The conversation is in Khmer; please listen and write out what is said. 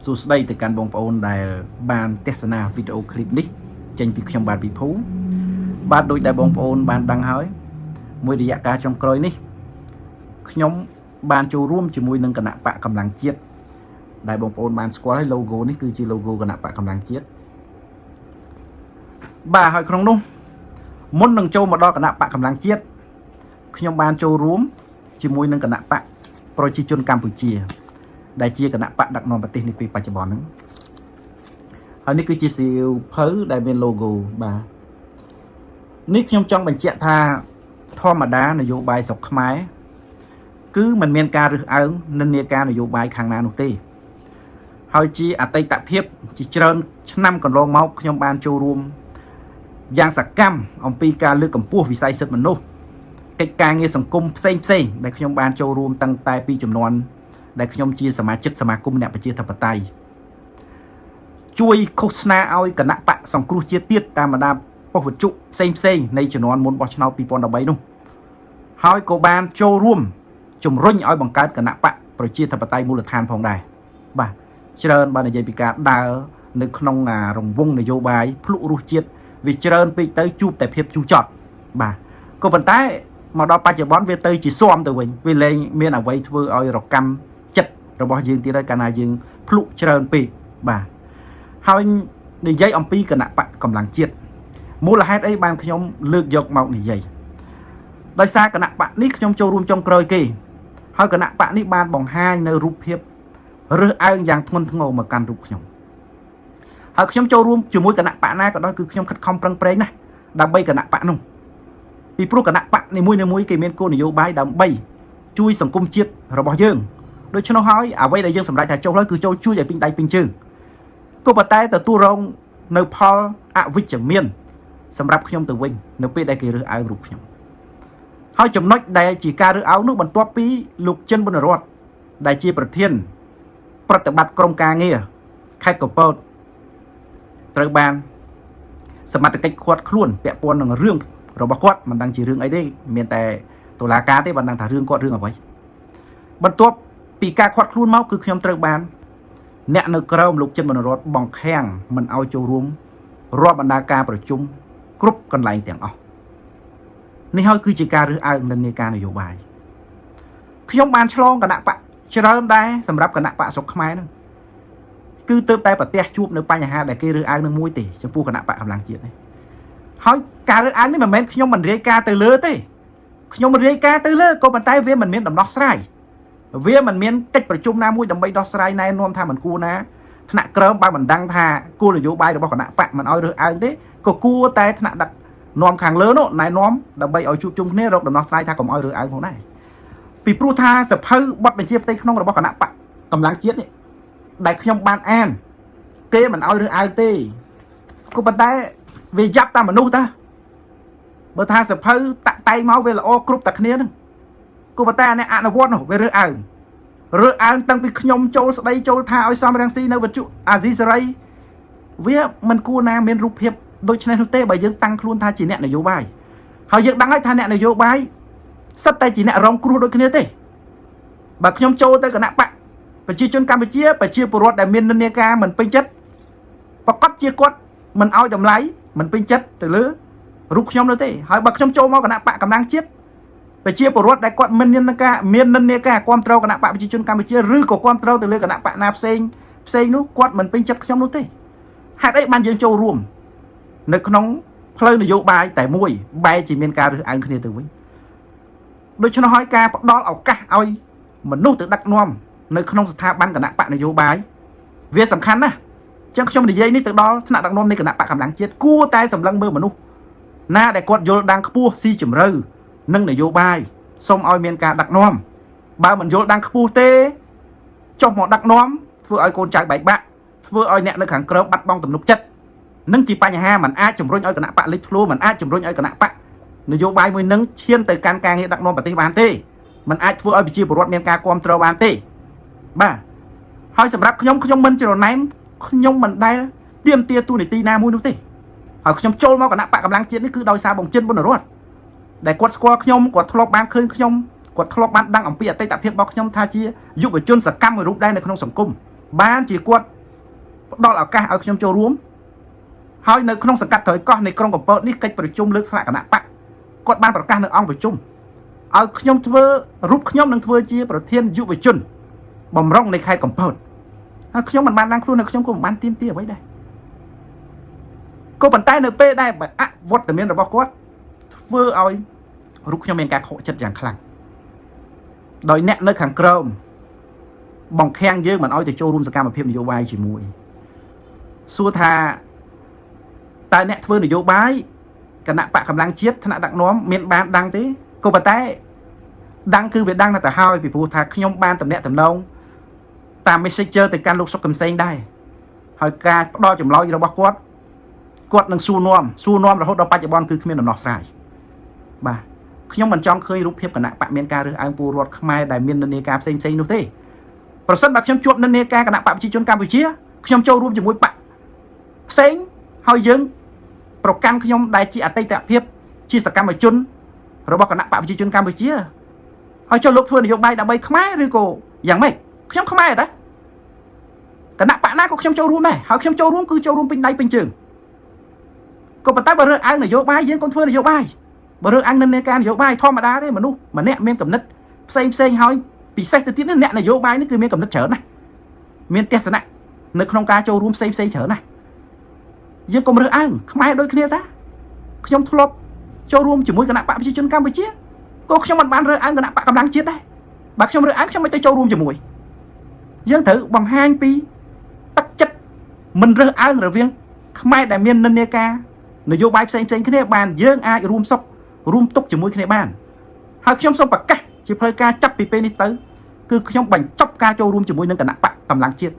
សួស្តីទៅកាន់បងប្អូនដែលបានទស្សនាវីដេអូឃ្លីបនេះចេញពីខ្ញុំបាទវិភូបាទដូចដែលបងប្អូនបានដឹងហើយមួយរយៈកាលចុងក្រោយនេះខ្ញុំបានចូលរួមជាមួយនឹងគណៈបកកម្លាំងជាតិដែលបងប្អូនបានស្គាល់ហើយ logo នេះគឺជា logo គណៈបកកម្លាំងជាតិបាទហើយក្នុងនោះមុននឹងចូលមកដល់គណៈបកកម្លាំងជាតិខ្ញុំបានចូលរួមជាមួយនឹងគណៈបកប្រជាជនកម្ពុជាដែលជាគណៈបកដឹកនាំប្រទេសនេះពេលបច្ចុប្បន្នហ្នឹងហើយនេះគឺជាសៀវភៅដែលមាន logo បាទនេះខ្ញុំចង់បញ្ជាក់ថាធម្មតានយោបាយស្រុកខ្មែរគឺมันមានការរើសអើងនិន្នាការនយោបាយខាងណានោះទេហើយជាអតីតភាពជាច្រើនឆ្នាំកន្លងមកខ្ញុំបានចូលរួមយ៉ាងសកម្មអំពីការលើកកម្ពស់វិស័យសិទ្ធិមនុស្សកិច្ចការងារសង្គមផ្សេងដែលខ្ញុំបានចូលរួមតាំងតែពីចំនួនដែលខ្ញុំជាសមាជិកសមាគមអ្នកប្រជាធិបតេយ្យជួយឃោសនាឲ្យគណៈបកសង្គ្រោះជាតិទៀតតាមបណ្ដាប៉ុស្តិ៍វិទ្យុផ្សេងនៃចំនួនមុនបោះឆ្នោត2013នោះហើយក៏បានចូលរួមជំរុញឲ្យបង្កើតគណៈបកប្រជាធិបតេយ្យមូលដ្ឋានផងដែរបាទច្រើនបាននិយាយពីការដើរនៅក្នុងរង្វង់នយោបាយភ្លុករសជាតិវាច្រើនពេកទៅជួបតែភាពជូរចត់បាទក៏ប៉ុន្តែមកដល់បច្ចុប្បន្នវាទៅជាស៊ាំទៅវិញវាលែងមានអ្វីធ្វើឲ្យរកម្មចិត្តរបស់យើងទៀតហើយកាលណាយើងភ្លុកច្រើនពេកបាទហើយនិយាយអំពីគណៈបកកម្លាំងជាតិមូលហេតុអីបានខ្ញុំលើកយកមកនិយាយដោយសារគណៈបកនេះខ្ញុំចូលរួមចុងក្រោយគេហើយគណៈបកនេះបានបង្ហាញនៅរូបភាពរើសអើងយ៉ាងធ្ងន់ធ្ងរមកកាន់រូបខ្ញុំហើយខ្ញុំចូលរួមជាមួយគណៈបកណាក៏ដោយគឺខ្ញុំខិតខំប្រឹងប្រែងណាស់ដើម្បីគណៈបកនោះពីព្រោះគណៈបកនីមួយគេមានគោលនយោបាយដើម្បីជួយសង្គមជាតិរបស់យើងដូច្នោះហើយអ្វីដែលយើងសម្រេចថាចូលហើយគឺចូលជួយឲ្យពេញដៃពេញជើងក៏ប៉ុន្តែទទួលរងនៅផលអវិជ្ជមានសម្រាប់ខ្ញុំទៅវិញនៅពេលដែលគេរើសអើងរូបខ្ញុំហើយចំណុចដែលជាការរើសអើងនោះបន្ទាប់ពីលោកចិនប៊ុនរតដែលជាប្រធានប្រតិបត្តិក្រុមការងារខេត្តកំពតត្រូវបានសមត្ថកិច្ចឃាត់ខ្លួនពាក់ព័ន្ធនឹងរឿងរបស់គាត់មិនដឹងជារឿងអីទេមានតែតុលាការទេបានដឹងថារឿងគាត់រឿងអ្វីបន្ទាប់ពីការឃាត់ខ្លួនមកគឺខ្ញុំត្រូវបានអ្នកនៅក្រោមលោកចិនប៊ុនរតបង្ខាំងមិនឲ្យចូលរួមរាប់បណ្ដាការប្រជុំគ្រប់កន្លែងទាំងអស់នេះហើយគឺជាការរើសអើងនិន្នាការនយោបាយខ្ញុំបានឆ្លងគណៈបកច្រើនដែរសម្រាប់គណៈបកស្រុកខ្មែរហ្នឹងគឺទៅតែប្រទះជួបនៅបញ្ហាដែលគេរើសអើងនឹងមួយទេចំពោះគណៈបកកម្លាំងជាតិនេះហើយការរើសអើងនេះមិនមែនខ្ញុំមិនរាយការណ៍ទៅលើទេខ្ញុំរាយការណ៍ទៅលើក៏ប៉ុន្តែវាមិនមានដំណោះស្រាយវាមិនមានកិច្ចប្រជុំណាមួយដើម្បីដោះស្រាយណែនាំថាមិនគួរណាថ្នាក់ក្រោមបើមិនដឹងថាគោលនយោបាយរបស់គណៈបកមិនឲ្យរើសអើងទេក៏គួរតែថ្នាក់ដឹកនាំខាងលើនោះណែនាំដើម្បីឲ្យជួបជុំគ្នារកដំណោះស្រាយថាកុំឲ្យរើសអើងផងដែរពីព្រោះថាសភៅបទបញ្ជាផ្ទៃក្នុងរបស់គណៈបកកម្លាំងជាតិនេះដែលខ្ញុំបានអានគេមិនឲ្យរើសអើងទេក៏ប៉ុន្តែវាយ៉ាប់តាមមនុស្សតាបើថាសភៅតាក់តែងមកវាល្អគ្រប់តែគ្នាហ្នឹងក៏ប៉ុន្តែអ្នកអនុវត្តនោះវារើសអើងតាំងពីខ្ញុំចូលស្ដីចូលថាឲ្យសំរងស៊ីនៅវិទ្យុអាស៊ីសេរីវាមិនគួរណាមានរូបភាពដូចនេះនោះទេបើយើងតាំងខ្លួនថាជាអ្នកនយោបាយហើយយើងដឹងហើយថាអ្នកនយោបាយសិតតែជាអ្នករងគ្រោះដូចគ្នាទេបើខ្ញុំចូលទៅគណៈបកប្រជាជនកម្ពុជាប្រជាពលរដ្ឋដែលមាននិន្នាការមិនពេញចិត្តប្រកាសជាគាត់មិនឲ្យតម្លៃមិនពេញចិត្តទៅលើរូបខ្ញុំនោះទេហើយបើខ្ញុំចូលមកគណៈបកកម្លាំងជាតិប្រជាពលរដ្ឋដែលគាត់មាននិន្នាការគ្រប់គ្រងគណៈបកប្រជាជនកម្ពុជាឬក៏គ្រប់គ្រងទៅលើគណៈបកណាផ្សេងនោះគាត់មិនពេញចិត្តខ្ញុំនោះទេហេតុអីបានយើងចូលរួមនៅក្នុងផ្លូវនយោបាយតែមួយបែរជាមានការរើសអើងគ្នាទៅវិញដូច្នោះហើយការផ្ដល់ឱកាសឲ្យមនុស្សទៅដឹកនាំនៅក្នុងស្ថាប័នគណៈបកនយោបាយវាសំខាន់ណាស់ចឹងខ្ញុំនិយាយនេះទៅដល់ថ្នាក់ដឹកនាំនៃគណៈបកកម្លាំងជាតិគួរតែសម្លឹងមើលមនុស្សណាដែលគាត់យល់ដឹងខ្ពស់ស៊ីជម្រៅនឹងនយោបាយសូមឲ្យមានការដឹកនាំបើមិនយល់ដឹងខ្ពស់ទេចុះមកដឹកនាំធ្វើឲ្យកូនចៅបែកបាក់ធ្វើឲ្យអ្នកនៅខាងក្រោមបាត់បង់ទំនុកចិត្តនឹងជាបញ្ហាมันអាចជំរុញឲ្យគណៈបកលេចធ្លោมันអាចជំរុញឲ្យគណៈបកនយោបាយមួយនឹងឈានទៅកាន់ការងារដឹកនាំប្រទេសបានទេมันអាចធ្វើឲ្យប្រជាពលរដ្ឋមានការគ្រប់គ្រងបានទេបាទហើយសម្រាប់ខ្ញុំមិនច្រណែនខ្ញុំមិនដែលទាមទារទូនីតិណាមួយនោះទេហើយខ្ញុំចូលមកគណៈបកកម្លាំងជាតិនេះគឺដោយសារបងចិនប៊ុនរតដែលគាត់ស្គាល់ខ្ញុំគាត់ធ្លាប់បានឃើញខ្ញុំគាត់ធ្លាប់បានដឹងអំពីអតីតភាពរបស់ខ្ញុំថាជាយុវជនសកម្មមួយរូបដែរនៅក្នុងសង្គម ban chỉ quật đó là cả ở trong châu rúm hỏi nơi không sẵn cắt thời con này không có bớt ní cáchประชุม លើកស្លាកគណៈបកគាត់បានប្រកាសនៅអង្គប្រជុំឲ្យខ្ញុំធ្វើរូបខ្ញុំនឹងធ្វើជាប្រធានយុវជនបំរុងនៃខេត្តកំពតហើយខ្ញុំមិនបានឡើងខ្លួននៅខ្ញុំក៏មិនបានទៀមទាអ្វីដែរក៏ប៉ុន្តែនៅពេលដែលអវត្តមានរបស់គាត់ធ្វើឲ្យរូបខ្ញុំមានការខកចិត្តយ៉ាងខ្លាំងដោយអ្នកនៅខាងក្រោមបង្ខាំងយើងមិនឲ្យទៅចូលរួមសកម្មភាពនយោបាយជាមួយសួរថាតើអ្នកធ្វើនយោបាយគណៈបកកម្លាំងជាតិថ្នាក់ដឹកនាំមានបានដឹងទេក៏ប៉ុន្តែដឹងគឺវាដឹងទៅហើយពីព្រោះថាខ្ញុំបានតំណាក់តំណងតាម Messenger ទៅកាន់លោកសុកកឹមសេងដែរហើយការផ្ដល់ចម្លើយរបស់គាត់នឹងសួរនាំរហូតដល់បច្ចុប្បន្នគឺគ្មានដំណោះស្រាយបាទខ្ញុំមិនចង់ឃើញរូបភាពគណៈបកមានការរើសអើងពលរដ្ឋខ្មែរដែលមាននិន្នាការផ្សេងនោះទេប្រសិនបើខ្ញុំជួបនិន្នាការគណៈបកប្រជាជនកម្ពុជាខ្ញុំចូលរួមជាមួយបកផ្សេងហើយយើងប្រកាន់ខ្ញុំដែលជាអតីតភាពជាសកម្មជនរបស់គណៈបកប្រជាជនកម្ពុជាហើយចូលលោកធ្វើនយោបាយដើម្បីខ្មែរឬក៏យ៉ាងម៉េចខ្ញុំខ្មែរតាគណៈបកណាក៏ខ្ញុំចូលរួមដែរហើយខ្ញុំចូលរួមគឺចូលរួមពេញដៃពេញជើងក៏ប៉ុន្តែបើរើសអើងនយោបាយយើងកុំធ្វើនយោបាយបើរើសអើងនិន្នាការនយោបាយធម្មតាទេមនុស្សម្នាក់មានគំនិតផ្សេងហើយពិសេសទៅទៀតអ្នកនយោបាយនេះគឺមានគំនិតច្រើនណាស់មានទស្សនៈនៅក្នុងការចូលរួមផ្សេងច្រើនណាស់យើងកុំរើសអើងខ្មែរដូចគ្នាតាខ្ញុំធ្លាប់ចូលរួមជាមួយគណៈបកប្រជាជនកម្ពុជាក៏ខ្ញុំមិនបានរើសអើងគណៈបកកម្លាំងជាតិដែរបើខ្ញុំរើសអើងខ្ញុំមិនទៅចូលរួមជាមួយយើងត្រូវបង្ហាញពីទឹកចិត្តមិនរើសអើងរវាងខ្មែរដែលមាននិន្នាការនយោបាយផ្សេងគ្នាបានយើងអាចរួមសុខរួមទុកជាមួយគ្នាបានហើយខ្ញុំសូមប្រកាសជាផ្លូវការចាប់ពីពេលនេះទៅគឺខ្ញុំបញ្ចប់ការចូលរួមជាមួយនឹងគណៈបកកម្លាំងជាតិ